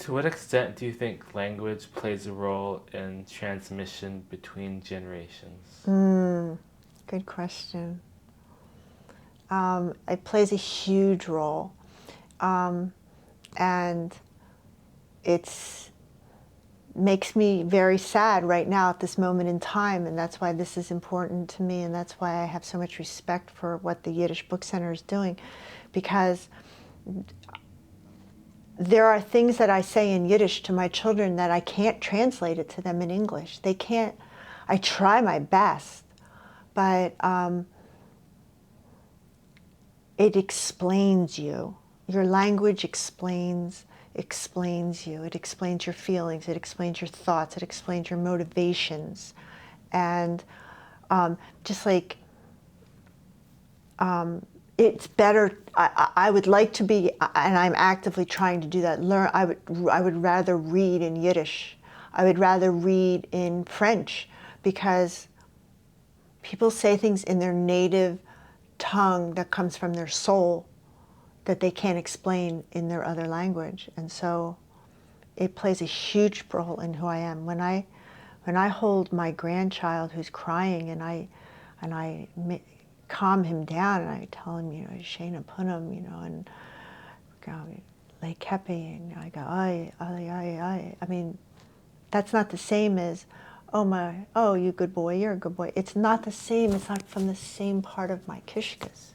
To what extent do you think language plays a role in transmission between generations? Good question. It plays a huge role. And it's makes me very sad right now at this moment in time, and that's why this is important to me, and that's why I have so much respect for what the Yiddish Book Center is doing, because there are things that I say in Yiddish to my children that I can't translate it to them in English. They can't. I try my best, but it explains you. Your language explains you. It explains your feelings. It explains your thoughts. It explains your motivations. And just like it's better. I would like to be, and I'm actively trying to do that. Learn. I would rather read in Yiddish. I would rather read in French, because people say things in their native tongue that comes from their soul that they can't explain in their other language. And so it plays a huge role in who I am. When I hold my grandchild who's crying, and I calm him down, and I tell him, Shana Punam, and go, Le Kepi, and I go, ay, ay, ay, ay. I mean, that's not the same as, oh, you good boy, you're a good boy. It's not the same. It's not from the same part of my kishkas.